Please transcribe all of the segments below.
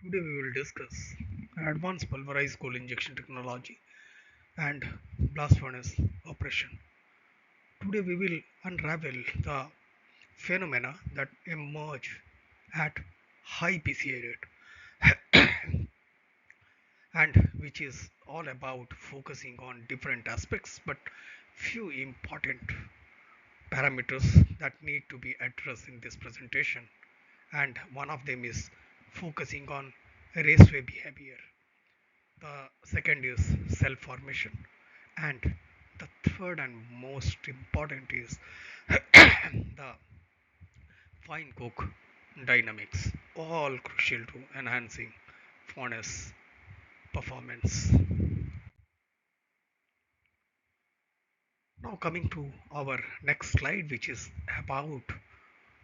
Today we will discuss advanced pulverized coal injection technology and blast furnace operation. Today we will unravel the phenomena that emerge at high PCI rate and which is all about focusing on different aspects but few important parameters that need to be addressed in this presentation, and one of them is focusing on raceway behavior. The second is cell formation, and the third and most important is the fine coke dynamics, all crucial to enhancing furnace performance. Now coming to our next slide, which is about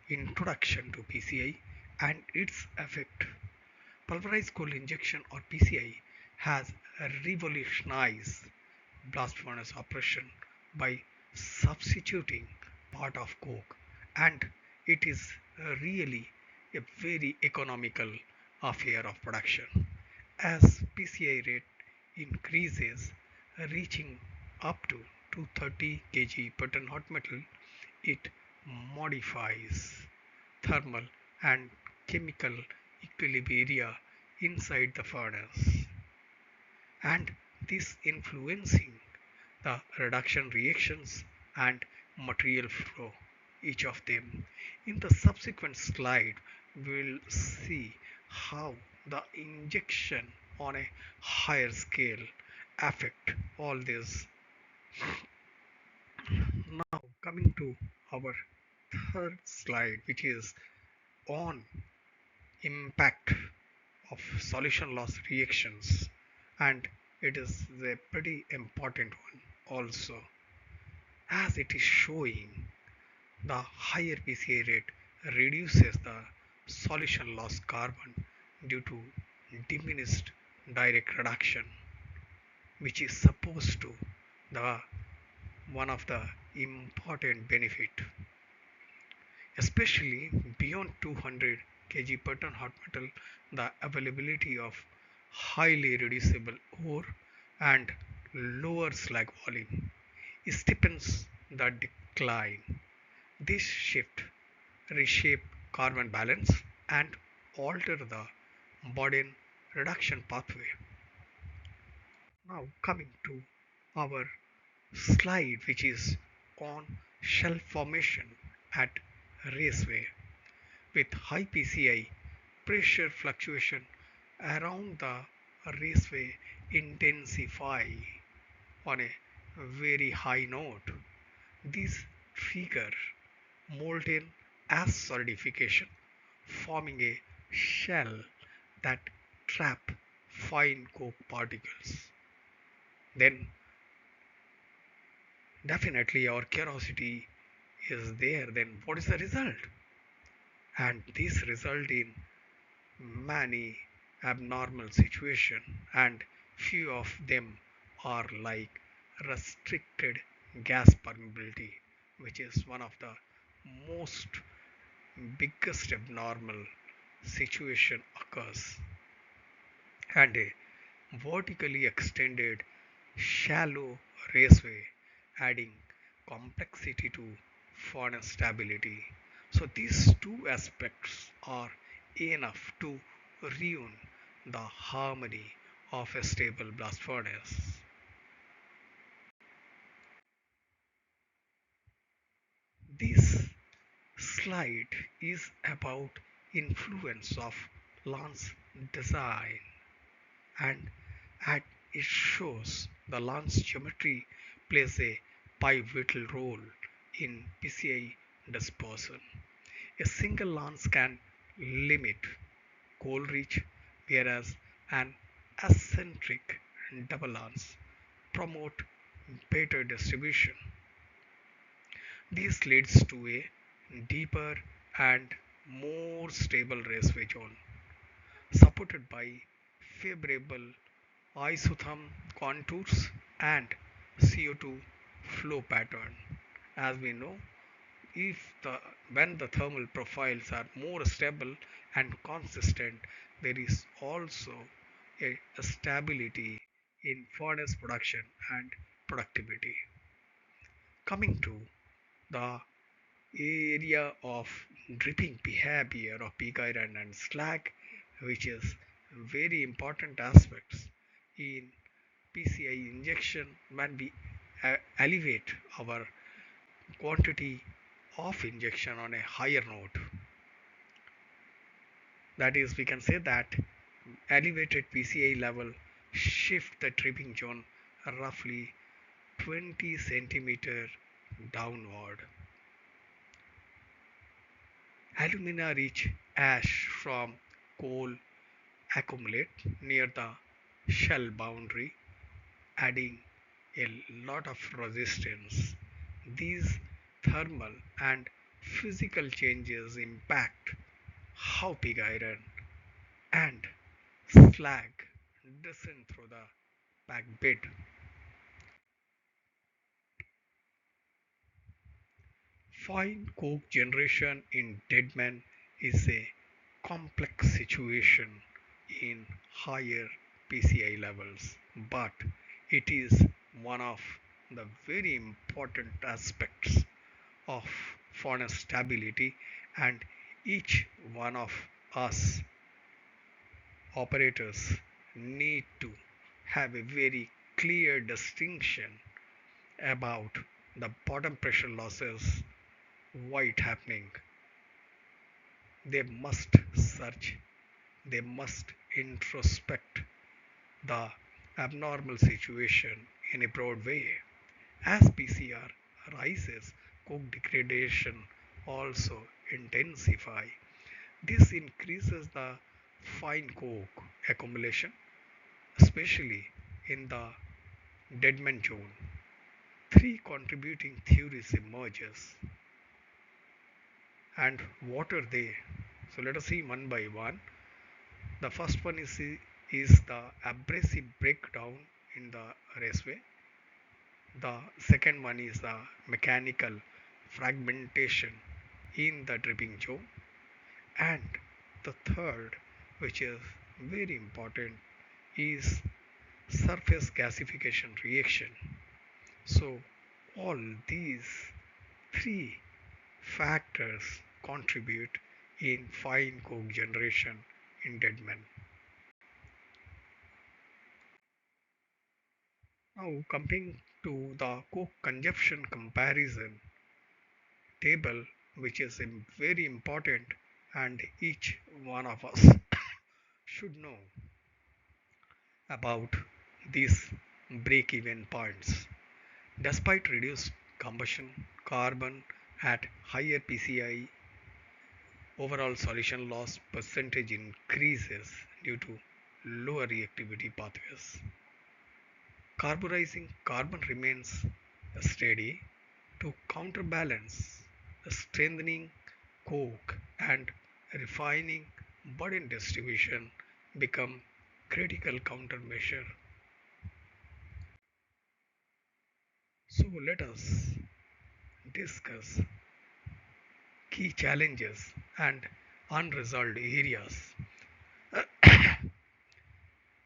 introduction to PCI and its effect. Pulverized coal injection or PCI has revolutionized blast furnace operation by substituting part of coke, and it is really a very economical affair of production. As PCI rate increases, reaching up to 230 kg per ton hot metal, it modifies thermal and chemical equilibria inside the furnace, and this influencing the reduction reactions and material flow, each of them. In the subsequent slide, we'll see how the injection on a higher scale affect all this. Now coming to our third slide, which is on impact of solution loss reactions, and it is a pretty important one also, as it is showing the higher PCA rate reduces the solution loss carbon due to diminished direct reduction, which is supposed to the one of the important benefit, especially beyond 200 kg per ton hot metal. The availability of highly reducible ore and lower slag volume steepens the decline. This shift reshape carbon balance and alter the burden reduction pathway. Now coming to our slide, which is on shell formation at raceway. With high PCI, pressure fluctuation around the raceway intensify on a very high note. This trigger molten as solidification, forming a shell that trap fine coke particles. Then definitely our curiosity is there. Then what is the result? And this result in many abnormal situation, and few of them are like restricted gas permeability, which is one of the most biggest abnormal situation occurs, and a vertically extended shallow raceway, adding complexity to furnace stability. So these two aspects are enough to ruin the harmony of a stable blast furnace. This slide is about influence of lance design, and at it shows the lance geometry plays a pivotal role in PCI dispersion. A single lance can limit coal reach, whereas an eccentric double lance promote better distribution. This leads to a deeper and more stable raceway zone, supported by favorable isotherm contours and CO2 flow pattern. As we know, if the when the thermal profiles are more stable and consistent, there is also a stability in furnace production and productivity. Coming to the area of dripping behavior of pig iron and slag, which is very important aspects in PCI injection when we elevate our quantity of injection on a higher note. That is, we can say that elevated PCI level shift the dripping zone roughly 20 centimeter downward. Alumina rich ash from coal accumulate near the shell boundary, adding a lot of resistance. These thermal and physical changes impact how pig iron and slag descend through the pack bed. Fine coke generation in deadman is a complex situation in higher PCI levels, but it is one of the very important aspects of furnace stability, and each one of us operators need to have a very clear distinction about the bottom pressure losses, why it happening. They must search, they must introspect the abnormal situation in a broad way. As PCR rises, coke degradation also intensify. This increases the fine coke accumulation, especially in the deadman zone. Three contributing theories emerges, and what are they? So let us see one by one. The first one is the abrasive breakdown in the raceway. The second one is the mechanical fragmentation in the dripping zone. And the third, which is very important, is surface gasification reaction. So all these three factors contribute in fine coke generation in deadman. Now coming to the coke consumption comparison table, which is very important and each one of us should know about these break-even points. Despite reduced combustion, carbon at higher PCI, overall solution loss percentage increases due to lower reactivity pathways. Carburizing carbon remains steady to counterbalance strengthening coke and refining burden distribution become critical countermeasure. So let us discuss key challenges and unresolved areas.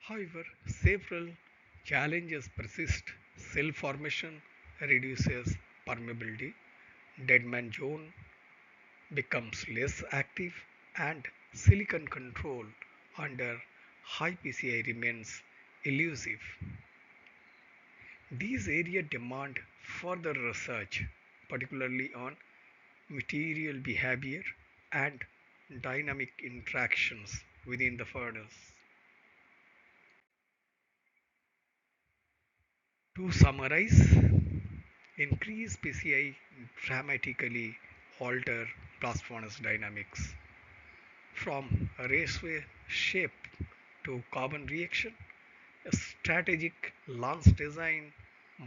However, several challenges persist. Cell formation reduces permeability, deadman zone becomes less active, and silicon control under high PCI remains elusive. These areas demand further research, particularly on material behavior and dynamic interactions within the furnace. To summarize, increased PCI dramatically alter blast furnace dynamics from a raceway shape to carbon reaction. A strategic lance design,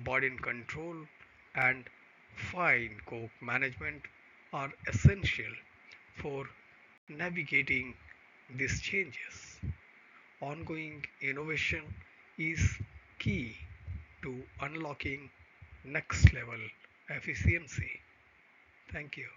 body control, and fine coke management are essential for navigating these changes. Ongoing innovation is key to unlocking next level efficiency. Thank you.